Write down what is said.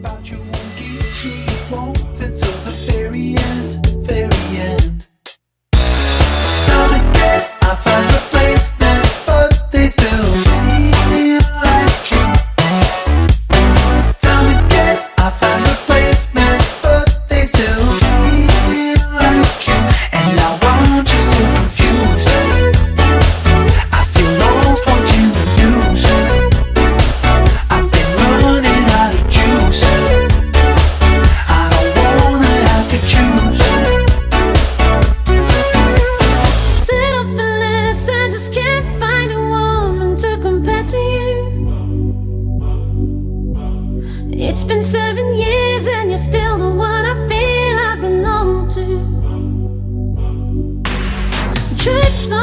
about you won't give me won't until the very end, very end. Time again, I find replacements, but they still feel like you. Time again, I find replacements, but they still feel like you. And now I'm just so confused. I feel lost watching the news. I've been running out of juice. I don't wanna have to choose. Sit up and listen, just can't find a woman to compare to you. It's been 7 years and you're still the one I feel I belong to. Truth so